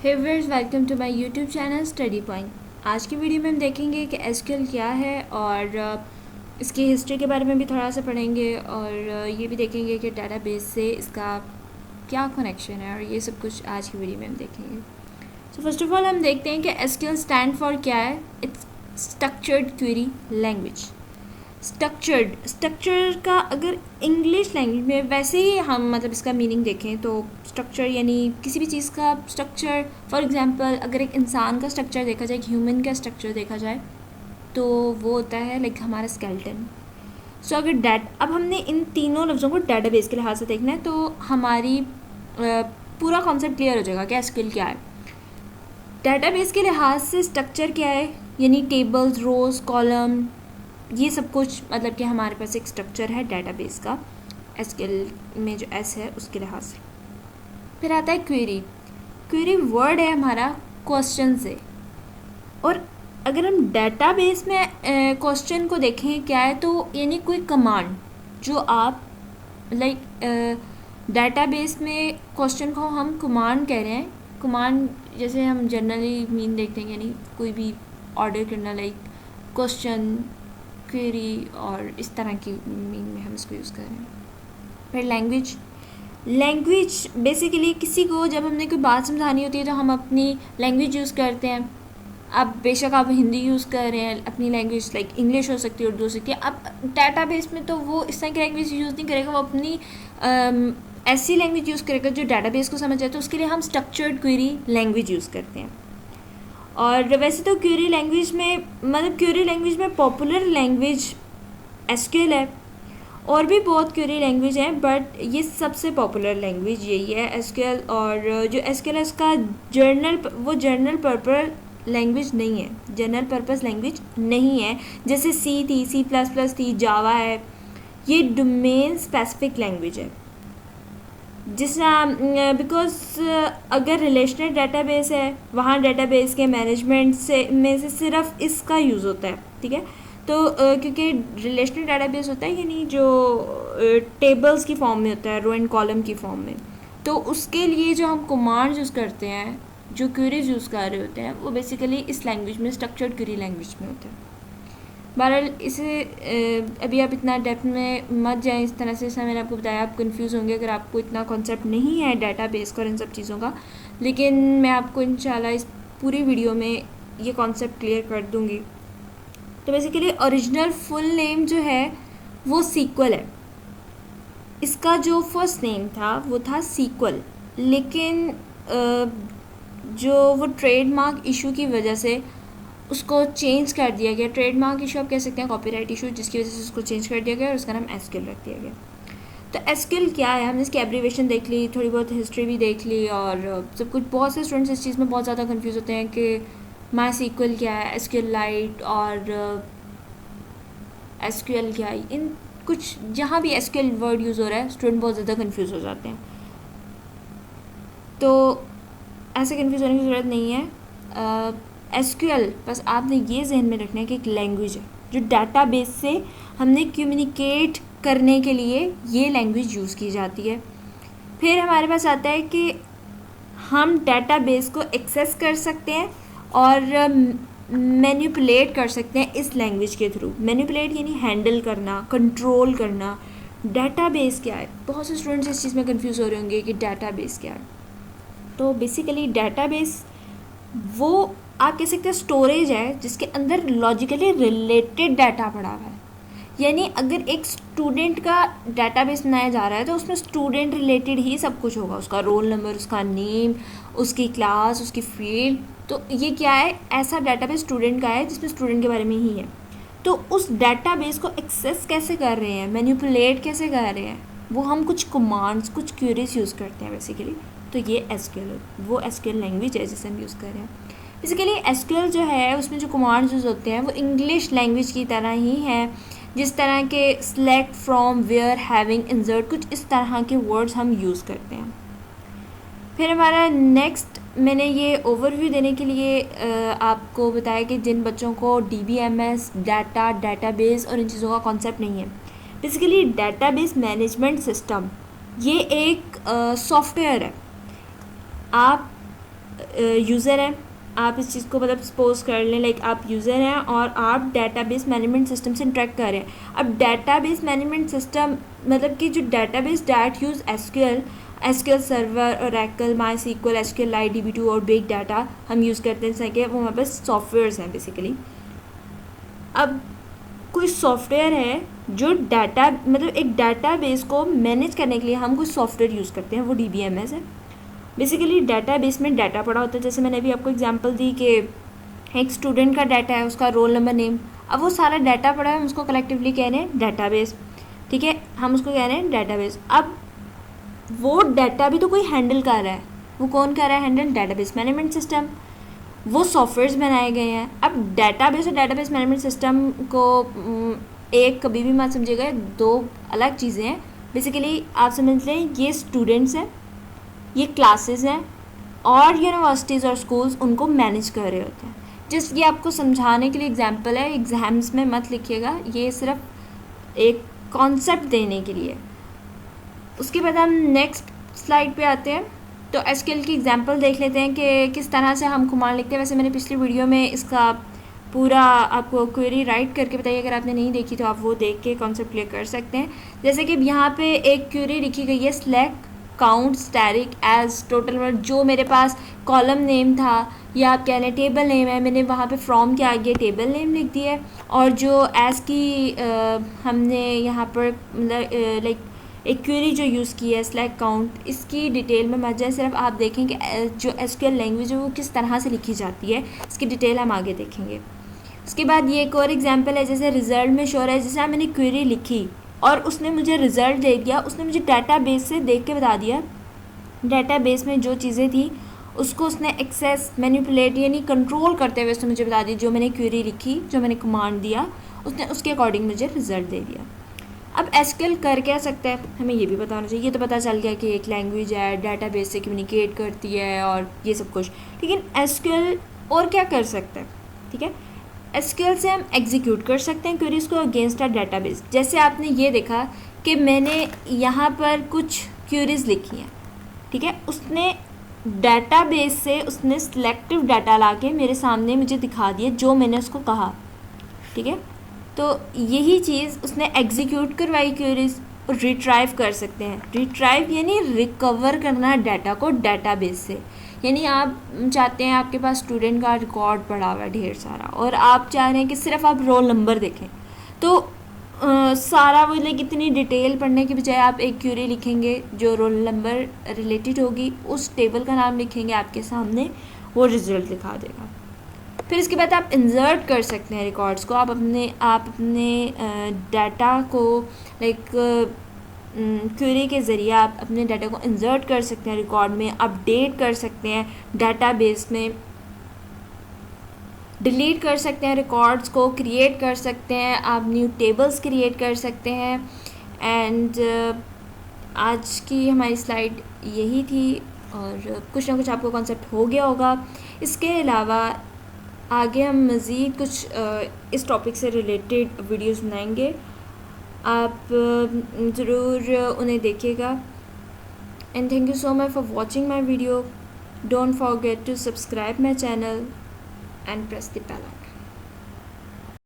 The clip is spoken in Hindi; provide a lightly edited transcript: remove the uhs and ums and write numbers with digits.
Hey viewers, welcome to my YouTube channel study point. आज की वीडियो में हम देखेंगे कि एसक्यूएल क्या है और इसकी हिस्ट्री के बारे में भी थोड़ा सा पढ़ेंगे और ये भी देखेंगे कि डेटाबेस से इसका क्या कनेक्शन है और ये सब कुछ आज की वीडियो में हम देखेंगे। सो फर्स्ट ऑफ ऑल हम देखते हैं कि एसक्यूएल स्टैंड फॉर क्या है। It's structured query language. Structure का अगर इंग्लिश लैंग्वेज में वैसे ही हम मतलब इसका मीनिंग देखें तो स्ट्रक्चर यानी किसी भी चीज़ का स्ट्रक्चर। फॉर एग्जांपल अगर एक इंसान का स्ट्रक्चर देखा जाए, एक ह्यूमन का स्ट्रक्चर देखा जाए तो वो होता है लाइक हमारा स्केलेटन। सो अगर अब हमने इन तीनों लफ्ज़ों को डेटाबेस के लिहाज से देखना है तो हमारी पूरा कॉन्सेप्ट क्लियर हो जाएगा कि एसक्यूएल क्या है। डेटाबेस के लिहाज से स्ट्रक्चर क्या है, यानी टेबल्स, रोज, कॉलम, ये सब कुछ मतलब कि हमारे पास एक स्ट्रक्चर है डेटाबेस का एसक्यूएल में जो एस है उसके लिहाज से। फिर आता है क्वेरी। क्वेरी वर्ड है हमारा क्वेश्चन से। और अगर हम डेटाबेस में क्वेश्चन को देखें क्या है तो यानी कोई कमांड जो आप लाइक डेटाबेस में क्वेश्चन को हम कमांड कह रहे हैं। कमांड जैसे हम जनरली मीन देखते हैं यानी कोई भी ऑर्डर करना, लाइक क्वेश्चन, क्वेरी और इस तरह की मीन में हम इसको यूज़ कर रहे हैं। फिर लैंग्वेज बेसिकली किसी को जब हमने कोई बात समझानी होती है तो हम अपनी लैंग्वेज यूज़ करते हैं। अब बेशक आप हिंदी यूज़ कर रहे हैं, अपनी लैंग्वेज लाइक इंग्लिश हो सकती है, उर्दू हो सकती है। अब डेटाबेस में तो वो इस तरह की लैंग्वेज यूज़ नहीं करेगा, वो अपनी ऐसी लैंग्वेज यूज़ करेगा जो डेटाबेस को समझ आए। तो उसके लिए हम स्ट्रक्चर्ड क्वेरी लैंग्वेज यूज़ करते हैं। और वैसे तो क्वेरी लैंग्वेज में पॉपुलर लैंग्वेज एसक्यूएल है। और भी बहुत क्वेरी लैंग्वेज हैं बट ये सबसे पॉपुलर लैंग्वेज यही है एसक्यूएल। और जो एसक्यूएल है उसका जनरल पर्पस लैंग्वेज नहीं है, जनरल पर्पस लैंग्वेज नहीं है। जैसे सी थी, C++ थी, जावा है, ये डोमेन स्पेसिफिक लैंग्वेज है। जिस बिकॉज अगर रिलेशनल डेटाबेस है वहाँ डेटाबेस के मैनेजमेंट से सिर्फ इसका यूज़ होता है, ठीक है। तो क्योंकि रिलेशनल डेटाबेस होता है यानी जो टेबल्स की फॉर्म में होता है, रो एंड कॉलम की फॉर्म में, तो उसके लिए जो हम कमांड यूज़ करते हैं, जो क्वेरीज यूज़ कर रहे होते हैं, वो बेसिकली इस लैंग्वेज में स्ट्रक्चर्ड क्वेरी लैंग्वेज में होता है। बहरहाल इसे अभी आप इतना डेप्थ में मत जाएं इस तरह से, जैसा मैंने आपको बताया। आप कंफ्यूज होंगे अगर आपको इतना कॉन्सेप्ट नहीं है डेटाबेस का और इन सब चीज़ों का, लेकिन मैं आपको इंशाल्लाह इस पूरी वीडियो में ये कॉन्सेप्ट क्लियर कर दूँगी। तो बेसिकली ओरिजिनल फुल नेम जो है वो सीक्वल है। इसका जो फर्स्ट नेम था वो था सीक्वल, लेकिन जो वो ट्रेडमार्क इशू की वजह से उसको चेंज कर दिया गया। ट्रेडमार्क इशू आप कह सकते हैं, कॉपीराइट इशू, जिसकी वजह से उसको चेंज कर दिया गया और उसका नाम एसक्यूएल रख दिया गया। तो एसक्यूएल क्या है, हमने इसकी एब्रीवेशन देख ली, थोड़ी बहुत हिस्ट्री भी देख ली और सब कुछ। बहुत से स्टूडेंट्स इस चीज़ में बहुत ज़्यादा कंफ्यूज होते हैं कि माई सीक्वल क्या है, एसक्यूएल लाइट और एसक्यूएल क्या है। इन कुछ जहाँ भी एसक्यूएल वर्ड यूज़ हो रहा है स्टूडेंट बहुत ज़्यादा कंफ्यूज हो जाते हैं। तो ऐसे कंफ्यूज होने की ज़रूरत नहीं है। एसक्यूएल बस आपने ये जहन में रखना है कि एक लैंग्वेज है जो डेटाबेस से हमने कम्युनिकेट करने के लिए ये लैंग्वेज यूज़ की जाती है। फिर हमारे पास आता है कि हम डेटाबेस को एक्सेस कर सकते हैं और मैनिपुलेट कर सकते हैं इस लैंग्वेज के थ्रू। मैनिपुलेट यानी हैंडल करना, कंट्रोल करना। डेटाबेस क्या है, बहुत से स्टूडेंट्स इस चीज़ में कंफ्यूज हो रहे होंगे कि डेटाबेस क्या है। तो बेसिकली डेटाबेस वो आप कह सकते हैं स्टोरेज है जिसके अंदर लॉजिकली रिलेटेड डाटा पड़ा हुआ है। यानी अगर एक स्टूडेंट का डेटाबेस बनाया जा रहा है तो उसमें स्टूडेंट रिलेटेड ही सब कुछ होगा, उसका रोल नंबर, उसका नेम, उसकी क्लास, उसकी फील्ड। तो ये क्या है, ऐसा डेटाबेस स्टूडेंट का है जिसमें स्टूडेंट के बारे में ही है। तो उस डेटाबेस को एक्सेस कैसे कर रहे हैं, मैनिपुलेट कैसे कर रहे हैं, वो हम कुछ कमांड्स, कुछ क्वेरीज यूज़ करते हैं बेसिकली। तो ये एसक्यूएल, वो एसक्यूएल लैंग्वेज है जिसे हम यूज़ कर रहे हैं। बेसिकली एसक्यूएल जो है उसमें जो कमांड्स यूज़ होते हैं वो इंग्लिश लैंग्वेज की तरह ही है। जिस तरह के select, from, where, having, insert, कुछ इस तरह के वर्ड्स हम यूज़ करते हैं। फिर हमारा नेक्स्ट, मैंने ये ओवरव्यू देने के लिए आपको बताया कि जिन बच्चों को DBMS, डाटा, डेटाबेस और इन चीज़ों का कॉन्सेप्ट नहीं है, बेसिकली डेटाबेस मैनेजमेंट सिस्टम ये एक सॉफ्टवेयर है। आप यूज़र हैं, आप इस चीज़ को मतलब सपोज कर लें लाइक आप यूज़र हैं और आप डेटाबेस मैनेजमेंट सिस्टम से इंटरेक्ट कर रहे हैं। अब डेटाबेस मैनेजमेंट सिस्टम मतलब कि जो database that use SQL server, Oracle, MySQL, SQLite, DB2 और बिग डाटा हम यूज़ करते हैं, जैसे कि वो हमारे पास सॉफ्टवेयर्स हैं बेसिकली। अब कोई सॉफ्टवेयर है जो डाटा मतलब एक डाटाबेस को मैनेज करने के लिए हम कुछ सॉफ्टवेयर यूज़ करते हैं, वो DBMS है। बेसिकली डाटाबेस में डाटा पड़ा होता है, जैसे मैंने अभी आपको एग्जांपल दी कि एक स्टूडेंट का डाटा है, उसका रोल नंबर, नेम, अब वो सारा डाटा पड़ा है, हम उसको कलेक्टिवली कह रहे हैं डाटाबेस, ठीक है, हम उसको कह रहे हैं डाटाबेस। अब वो डाटा भी तो कोई हैंडल कर रहा है, वो कौन कर रहा है हैंडल? Database management system. वो सॉफ्टवेयर्स बनाए गए हैं। अब डाटाबेस और डाटाबेस मैनेजमेंट सिस्टम को एक कभी भी मत समझिएगा, दो अलग चीज़ें हैं। बेसिकली आप समझ लें ये स्टूडेंट्स हैं, ये क्लासेस हैं और यूनिवर्सिटीज़ और स्कूल्स उनको मैनेज कर रहे होते हैं। जस्ट ये आपको समझाने के लिए एग्जांपल है, एग्ज़ाम्स में मत लिखिएगा, ये सिर्फ एक कॉन्सेप्ट देने के लिए। उसके बाद हम नेक्स्ट स्लाइड पे आते हैं, तो एसक्यूएल की एग्जांपल देख लेते हैं कि किस तरह से हम कमांड लिखते हैं। वैसे मैंने पिछली वीडियो में इसका पूरा आपको क्वेरी राइट करके बताइए, अगर आपने नहीं देखी तो आप वो देख के कॉन्सेप्ट क्लियर कर सकते हैं। जैसे कि यहाँ पे एक क्वेरी लिखी गई है, select count asterisk as total number, जो मेरे पास कॉलम नेम था या आप कह लें टेबल नेम है, मैंने वहाँ पे फ्रॉम के आगे टेबल नेम लिख दिया है। और जो एज की हमने यहाँ पर मतलब लाइक एक क्वेरी जो यूज़ की है सेलेक्ट काउंट, इसकी डिटेल में मत जाए, सिर्फ आप देखें कि जो एसक्यूएल लैंग्वेज है वो किस तरह से लिखी जाती है, इसकी डिटेल हम आगे देखेंगे। उसके बाद ये एक और एग्जांपल है, जैसे रिज़ल्ट में शो है, जैसे मैंने क्वेरी लिखी और उसने मुझे रिज़ल्ट दे दिया, उसने मुझे डाटाबेस से देख के बता दिया, डाटाबेस में जो चीज़ें थी उसको उसने एक्सेस मैनिपुलेट यानी कंट्रोल करते हुए उसने मुझे बता दी, जो मैंने क्वेरी लिखी, जो मैंने कमांड दिया, उसने उसके अकॉर्डिंग मुझे रिज़ल्ट दे दिया। अब एसक्यूएल कर क्या सकता है, हमें ये भी बताना चाहिए। ये तो पता चल गया कि एक लैंग्वेज है, डाटाबेस से कम्युनिकेट करती है और ये सब कुछ, लेकिन एसक्यूएल और क्या कर सकता है, ठीक है। एसक्यूएल से हम एग्जीक्यूट कर सकते हैं क्वेरीज को अगेंस्ट अ डाटाबेस। जैसे आपने ये देखा कि मैंने यहाँ पर कुछ क्वेरीज लिखी हैं, ठीक है, उसने डाटाबेस से उसने सिलेक्टिव डाटा ला के मेरे सामने मुझे दिखा दिया जो मैंने उसको कहा, ठीक है। तो यही चीज़ उसने एग्जीक्यूट करवाई क्वेरीज। और रिट्राइव कर सकते हैं, रिट्राइव यानी रिकवर करना डाटा को डाटाबेस से, यानी आप चाहते हैं आपके पास स्टूडेंट का रिकॉर्ड पड़ा हुआ है ढेर सारा और आप चाह रहे हैं कि सिर्फ आप रोल नंबर देखें, तो सारा वो लाइक इतनी डिटेल पढ़ने के बजाय आप एक क्वेरी लिखेंगे जो रोल नंबर रिलेटेड होगी, उस टेबल का नाम लिखेंगे, आपके सामने वो रिज़ल्ट दिखा देगा। फिर इसके बाद आप इंसर्ट कर सकते हैं रिकॉर्ड्स को, आप अपने डाटा को लाइक क्वेरी के ज़रिए आप अपने डाटा को इंसर्ट कर सकते हैं रिकॉर्ड में, अपडेट कर सकते हैं डाटाबेस में, डिलीट कर सकते हैं रिकॉर्ड्स को, क्रिएट कर सकते हैं, आप न्यू टेबल्स क्रिएट कर सकते हैं। एंड आज की हमारी स्लाइड यही थी और कुछ ना कुछ आपको कॉन्सेप्ट हो गया होगा। इसके अलावा आगे हम मज़ीद कुछ इस टॉपिक से रिलेटेड वीडियोस बनाएंगे, आप ज़रूर उन्हें देखिएगा। And thank you so much for watching my video. Don't forget to subscribe my channel and press the bell icon.